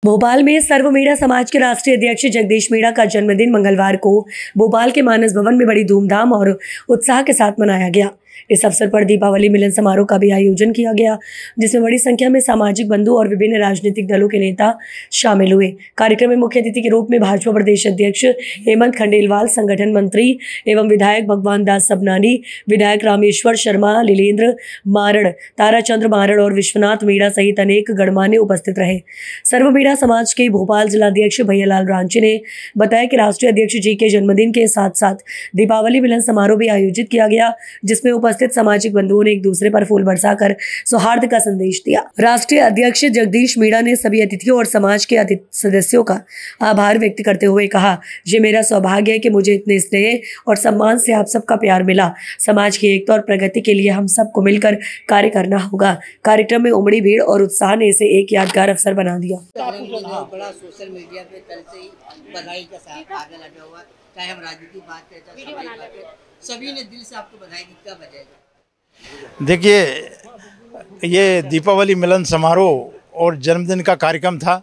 भोपाल में सर्व मीणा समाज के राष्ट्रीय अध्यक्ष जगदीश मीणा का जन्मदिन मंगलवार को भोपाल के मानस भवन में बड़ी धूमधाम और उत्साह के साथ मनाया गया। इस अवसर पर दीपावली मिलन समारोह का भी आयोजन किया गया, जिसमें बड़ी संख्या में सामाजिक बंधु और विभिन्न राजनीतिक दलों के नेता शामिल हुए। कार्यक्रम में मुख्य अतिथि के रूप में भाजपा प्रदेश अध्यक्ष हेमंत खंडेलवाल, संगठन मंत्री एवं विधायक भगवान दास सबनानी, विधायक रामेश्वर शर्मा, लीलेंद्र मारड़, ताराचंद्र मारड़ और विश्वनाथ मीणा सहित अनेक गणमान्य उपस्थित रहे। सर्व मीणा समाज के भोपाल जिलाध्यक्ष भैयालाल रांची ने बताया कि राष्ट्रीय अध्यक्ष जी के जन्मदिन के साथ साथ दीपावली मिलन समारोह भी आयोजित किया गया, जिसमें उपस्थित सामाजिक बंधुओं ने एक दूसरे पर फूल बरसाकर सौहार्द का संदेश दिया। राष्ट्रीय अध्यक्ष जगदीश मीणा ने सभी अतिथियों और समाज के सदस्यों का आभार व्यक्त करते हुए कहा, ये मेरा सौभाग्य है कि मुझे इतने स्नेह और सम्मान से आप सबका प्यार मिला। समाज की एकता और प्रगति के लिए हम सबको मिलकर कार्य करना होगा। कार्यक्रम में उमड़ी भीड़ और उत्साह ने इसे एक यादगार अवसर बना दिया। बड़ा सोशल मीडिया पे कल से ही बधाई का साथ आगे लगा हुआ, चाहे हम राजनीति बात करें, सभी ने दिल से आपको बधाई दी। क्या बजाएगा? देखिए, ये दीपावली मिलन समारोह और जन्मदिन का कार्यक्रम था।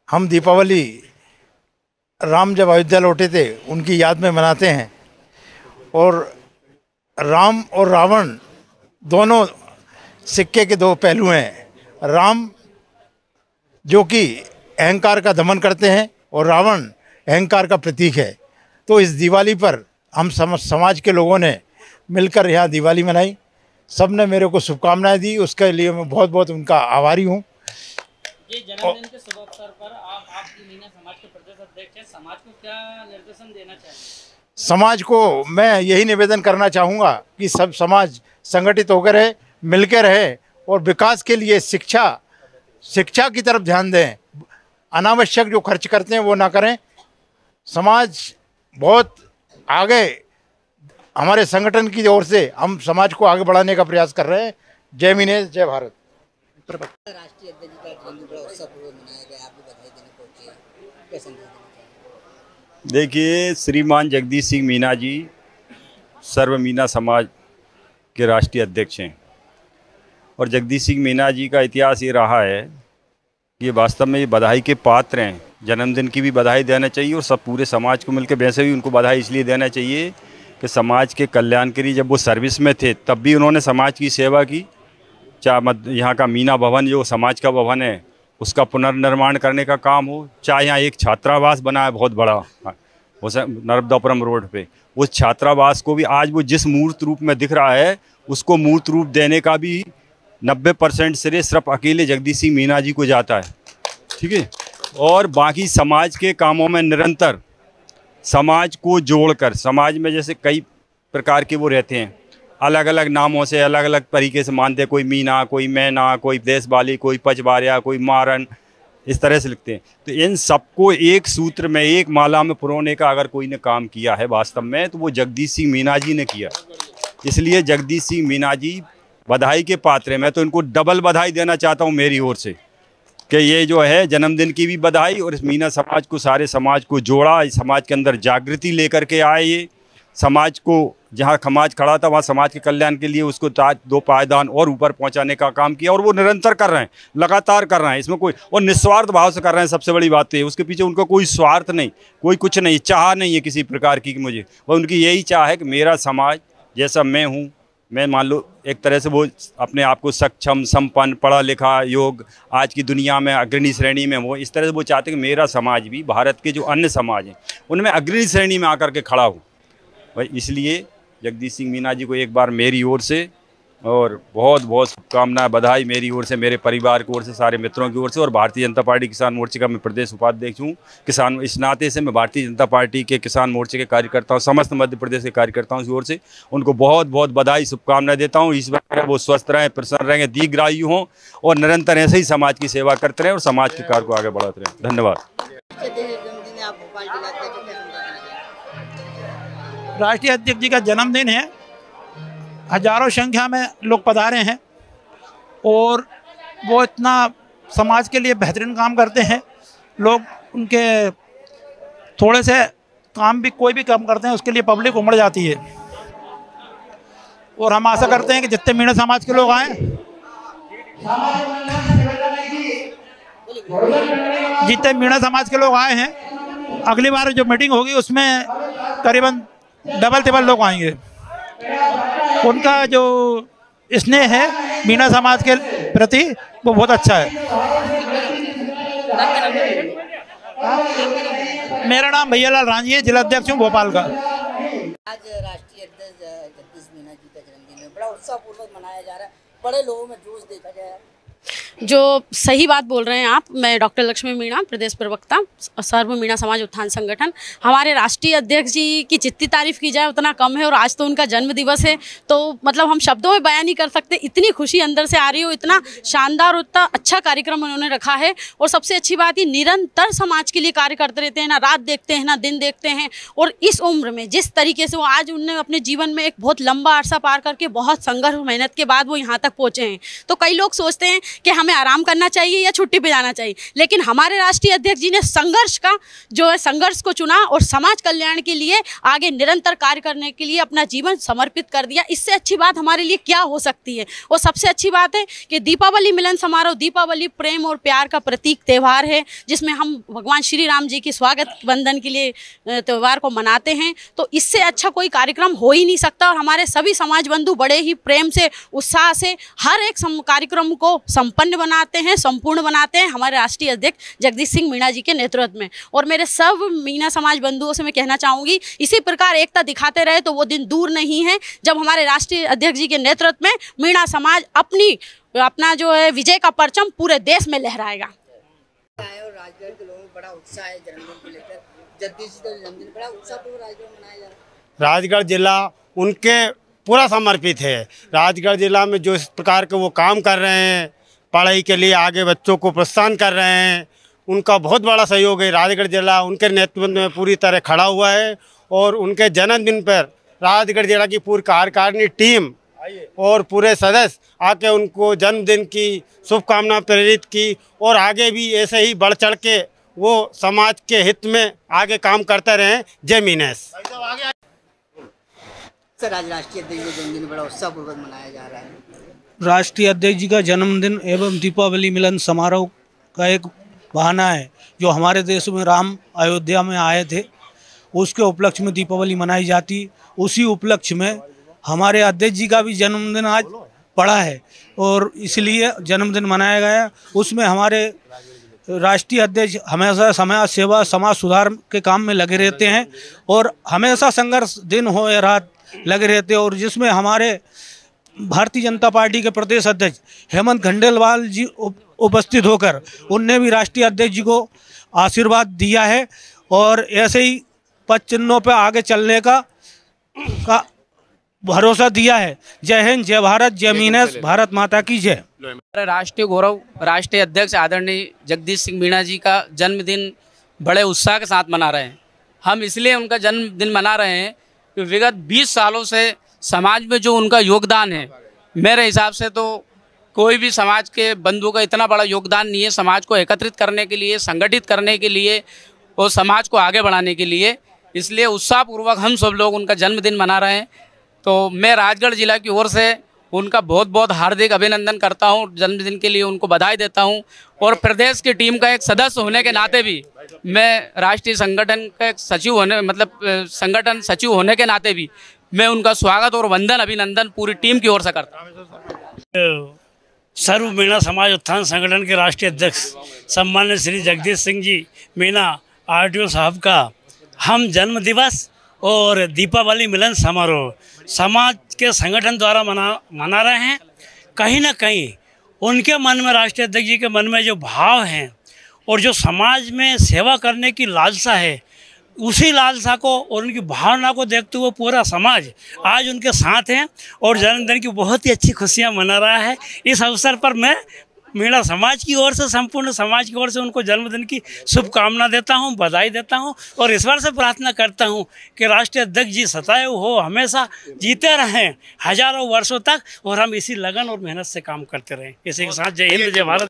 हम दीपावली राम जब अयोध्या लौटे थे उनकी याद में मनाते हैं, और राम और रावण दोनों सिक्के के दो पहलू हैं। राम जो कि अहंकार का दमन करते हैं और रावण अहंकार का प्रतीक है। तो इस दिवाली पर हम समाज के लोगों ने मिलकर यहाँ दिवाली मनाई। सब ने मेरे को शुभकामनाएं दी, उसके लिए मैं बहुत बहुत उनका आभारी हूँ। ये जन्मदिन के शुभ अवसर पर आप मीणा समाज के प्रदेश अध्यक्ष हैं, समाज को क्या निर्देशन देना चाहिए? समाज को मैं यही निवेदन करना चाहूँगा कि सब समाज संगठित होकर रहे, मिलकर रहे और विकास के लिए शिक्षा की तरफ ध्यान दें। अनावश्यक जो खर्च करते हैं वो ना करें। समाज बहुत आगे, हमारे संगठन की ओर से हम समाज को आगे बढ़ाने का प्रयास कर रहे हैं। जय मीनेश, जय भारत। राष्ट्रीय अध्यक्ष का जन्मदिन बड़ा उत्सवपूर्वक मनाया गया, आपको बधाई देने पहुंचे, क्या संदेश देना चाहिए? देखिए, श्रीमान जगदीश सिंह मीणा जी सर्व मीणा समाज के राष्ट्रीय अध्यक्ष हैं, और जगदीश सिंह मीणा जी का इतिहास ये रहा है कि ये वास्तव में ये बधाई के पात्र हैं। जन्मदिन की भी बधाई देना चाहिए और सब पूरे समाज को मिलकर वैसे भी उनको बधाई इसलिए देना चाहिए कि समाज के कल्याण के लिए जब वो सर्विस में थे तब भी उन्होंने समाज की सेवा की। चाहे यहाँ का मीणा भवन जो समाज का भवन है उसका पुनर्निर्माण करने का काम हो, चाहे यहाँ एक छात्रावास बना है बहुत बड़ा उस नर्मदापुरम रोड पे, उस छात्रावास को भी आज वो जिस मूर्त रूप में दिख रहा है उसको मूर्त रूप देने का भी 90% श्रेय सिर्फ अकेले जगदीश सिंह मीणा जी को जाता है। ठीक है, और बाकी समाज के कामों में निरंतर समाज को जोड़कर, समाज में जैसे कई प्रकार के वो रहते हैं, अलग अलग नामों से अलग अलग तरीके से मानते हैं, कोई मीना, कोई मैना, कोई देशवाली, कोई पचवारिया, कोई मारन, इस तरह से लिखते हैं। तो इन सबको एक सूत्र में, एक माला में पुरोने का अगर कोई ने काम किया है वास्तव में तो वो जगदीश सिंह मीणा जी ने किया। इसलिए जगदीश सिंह मीणा जी बधाई के पात्र हैं। मैं तो इनको डबल बधाई देना चाहता हूँ मेरी ओर से कि ये जो है जन्मदिन की भी बधाई, और इस मीणा समाज को, सारे समाज को जोड़ा, इस समाज के अंदर जागृति लेकर के आए। ये समाज को, जहाँ समाज खड़ा था वहाँ समाज के कल्याण के लिए उसको 2 पायदान और ऊपर पहुँचाने का काम किया, और वो निरंतर कर रहे हैं, लगातार कर रहे हैं। इसमें कोई, और निस्वार्थ भाव से कर रहे हैं। सबसे बड़ी बात है उसके पीछे उनका कोई स्वार्थ नहीं, कोई कुछ नहीं, चाह नहीं है किसी प्रकार की कि मुझे, वो उनकी यही चाह है कि मेरा समाज जैसा मैं हूँ, मैं मान लो एक तरह से वो अपने आप को सक्षम, संपन्न, पढ़ा लिखा, योग, आज की दुनिया में अग्रणी श्रेणी में, वो इस तरह से वो चाहते हैं कि मेरा समाज भी भारत के जो अन्य समाज हैं उनमें अग्रणी श्रेणी में आकर के खड़ा हो। भाई इसलिए जगदीश सिंह मीणा जी को एक बार मेरी ओर से और बहुत बहुत शुभकामनाएं, बधाई मेरी ओर से, मेरे परिवार की ओर से, सारे मित्रों की ओर से, और भारतीय जनता पार्टी किसान मोर्चे का मैं प्रदेश उपाध्यक्ष हूँ। किसान, इस नाते से मैं भारतीय जनता पार्टी के किसान मोर्चे के कार्यकर्ताओं, समस्त मध्य प्रदेश के कार्यकर्ताओं की ओर से उनको बहुत बहुत बधाई, शुभकामनाएं देता हूँ। ईश्वर वो स्वस्थ रहें, प्रसन्न रहेंगे, दीर्घायु हों और निरंतर ऐसे ही समाज की सेवा करते रहें और समाज के कार्य को आगे बढ़ाते रहें। धन्यवाद। राष्ट्रीय अध्यक्ष जी का जन्मदिन है, हजारों संख्या में लोग पधारे हैं और वो इतना समाज के लिए बेहतरीन काम करते हैं। लोग उनके थोड़े से काम भी, कोई भी काम करते हैं उसके लिए पब्लिक उमड़ जाती है, और हम आशा करते हैं कि जितने मीणा समाज के लोग आएँ जितने मीणा समाज के लोग आए हैं, अगली बार जो मीटिंग होगी उसमें करीबन डबल टिबल लोग आएंगे। उनका जो स्नेह है मीणा समाज के प्रति वो बहुत अच्छा है। मेरा नाम भैयालाल रांझी है, जिला अध्यक्ष हूँ भोपाल का। आज राष्ट्रीय अध्यक्ष जगदीश मीना जी का जन्मदिन है, बड़ा उत्साहपूर्वक मनाया जा रहा है, बड़े लोगों में जोश देखा गया है। जो सही बात बोल रहे हैं आप। मैं डॉक्टर लक्ष्मी मीणा, प्रदेश प्रवक्ता, सर्व मीणा समाज उत्थान संगठन। हमारे राष्ट्रीय अध्यक्ष जी की जितनी तारीफ की जाए उतना कम है, और आज तो उनका जन्म दिवस है, तो मतलब हम शब्दों में बयान नहीं कर सकते, इतनी खुशी अंदर से आ रही हो। इतना शानदार और इतना अच्छा कार्यक्रम उन्होंने रखा है। और सबसे अच्छी बात ये निरंतर समाज के लिए कार्य करते रहते हैं, ना रात देखते हैं ना दिन देखते हैं। और इस उम्र में जिस तरीके से वो आज उन्होंने अपने जीवन में एक बहुत लंबा अरसा पार करके बहुत संघर्ष मेहनत के बाद वो यहाँ तक पहुँचे हैं। तो कई लोग सोचते हैं कि हमें आराम करना चाहिए या छुट्टी पे जाना चाहिए, लेकिन हमारे राष्ट्रीय अध्यक्ष जी ने संघर्ष का जो है संघर्ष को चुना और समाज कल्याण के लिए आगे निरंतर कार्य करने के लिए अपना जीवन समर्पित कर दिया। इससे अच्छी बात हमारे लिए क्या हो सकती है। और सबसे अच्छी बात है कि दीपावली मिलन समारोह, दीपावली प्रेम और प्यार का प्रतीक त्यौहार है, जिसमें हम भगवान श्री राम जी की स्वागत बंधन के लिए त्यौहार को मनाते हैं। तो इससे अच्छा कोई कार्यक्रम हो ही नहीं सकता। और हमारे सभी समाज बंधु बड़े ही प्रेम से, उत्साह से हर एक कार्यक्रम को संपन्न बनाते हैं, संपूर्ण बनाते हैं हमारे राष्ट्रीय अध्यक्ष जगदीश सिंह मीणा जी के नेतृत्व में। और मेरे सब मीणा समाज बंधुओं से मैं कहना चाहूँगी, इसी प्रकार एकता दिखाते रहे तो वो दिन दूर नहीं है जब हमारे राष्ट्रीय अध्यक्ष जी के नेतृत्व में मीणा समाज अपना जो है विजय का परचम पूरे देश में लहराएगा। और राजगढ़ के लोगों में बड़ा उत्साह है जन्मदिन को लेकर। जगदीश जी का जन्मदिन बड़ा उत्साहपूर्वक राजगढ़ में मनाया जा रहा है। राजगढ़ जिला उनके पूरा समर्पित है। राजगढ़ जिला में जो इस प्रकार के वो काम कर रहे हैं, पढ़ाई के लिए आगे बच्चों को प्रोत्साहन कर रहे हैं, उनका बहुत बड़ा सहयोग है। राजगढ़ जिला उनके नेतृत्व में पूरी तरह खड़ा हुआ है। और उनके जन्मदिन पर राजगढ़ जिला की पूरी कार्यकारिणी टीम और पूरे सदस्य आके उनको जन्मदिन की शुभकामना प्रेरित की। और आगे भी ऐसे ही बढ़ चढ़ के वो समाज के हित में आगे काम करते रहें। जय मीनेश। सर, आज राष्ट्रीय अध्यक्ष का जन्मदिन बड़ा उत्साहपूर्वक मनाया जा रहा है। राष्ट्रीय अध्यक्ष जी का जन्मदिन एवं दीपावली मिलन समारोह का एक बहाना है। जो हमारे देश में राम अयोध्या में आए थे, उसके उपलक्ष्य में दीपावली मनाई जाती। उसी उपलक्ष्य में हमारे अध्यक्ष जी का भी जन्मदिन आज पड़ा है और इसलिए जन्मदिन मनाया गया। उसमें हमारे राष्ट्रीय अध्यक्ष हमेशा समाज सेवा, समाज सुधार के काम में लगे रहते हैं और हमेशा संघर्ष दिन हो या रात लगे रहते हैं। और जिसमें हमारे भारतीय जनता पार्टी के प्रदेश अध्यक्ष हेमंत खंडेलवाल जी उपस्थित होकर उनने भी राष्ट्रीय अध्यक्ष जी को आशीर्वाद दिया है और ऐसे ही पद चिन्हों पर आगे चलने का भरोसा दिया है। जय हिंद, जय भारत, जय मीनेश, भारत माता की जय। राष्ट्रीय गौरव राष्ट्रीय अध्यक्ष आदरणीय जगदीश सिंह मीणा जी का जन्मदिन बड़े उत्साह के साथ मना रहे हैं। हम इसलिए उनका जन्मदिन मना रहे हैं कि विगत 20 सालों से समाज में जो उनका योगदान है, मेरे हिसाब से तो कोई भी समाज के बंधु का इतना बड़ा योगदान नहीं है समाज को एकत्रित करने के लिए, संगठित करने के लिए और समाज को आगे बढ़ाने के लिए। इसलिए उत्साहपूर्वक हम सब लोग उनका जन्मदिन मना रहे हैं। तो मैं राजगढ़ जिला की ओर से उनका बहुत बहुत हार्दिक अभिनंदन करता हूं, जन्मदिन के लिए उनको बधाई देता हूं। और प्रदेश की टीम का एक सदस्य होने के नाते भी, मैं राष्ट्रीय संगठन का एक सचिव होने संगठन सचिव होने के नाते भी मैं उनका स्वागत और वंदन अभिनंदन पूरी टीम की ओर से करता हूँ। सर्व मीणा समाज उत्थान संगठन के राष्ट्रीय अध्यक्ष सम्मानित श्री जगदीश सिंह जी मीणा RTO साहब का हम जन्म दिवस और दीपावली मिलन समारोह समाज के संगठन द्वारा मना रहे हैं। कहीं ना कहीं उनके मन में, राष्ट्रीय अध्यक्ष जी के मन में जो भाव हैं और जो समाज में सेवा करने की लालसा है, उसी लालसा को और उनकी भावना को देखते हुए पूरा समाज आज उनके साथ हैं और जन्मदिन की बहुत ही अच्छी खुशियां मना रहा है। इस अवसर पर मैं मीणा समाज की ओर से, संपूर्ण समाज की ओर से उनको जन्मदिन की शुभकामना देता हूं, बधाई देता हूं और ईश्वर से प्रार्थना करता हूं कि राष्ट्रीय अध्यक्ष जी सताए हो, हमेशा जीते रहें हजारों वर्षों तक और हम इसी लगन और मेहनत से काम करते रहें। इसी के साथ जय हिंद, जय भारत।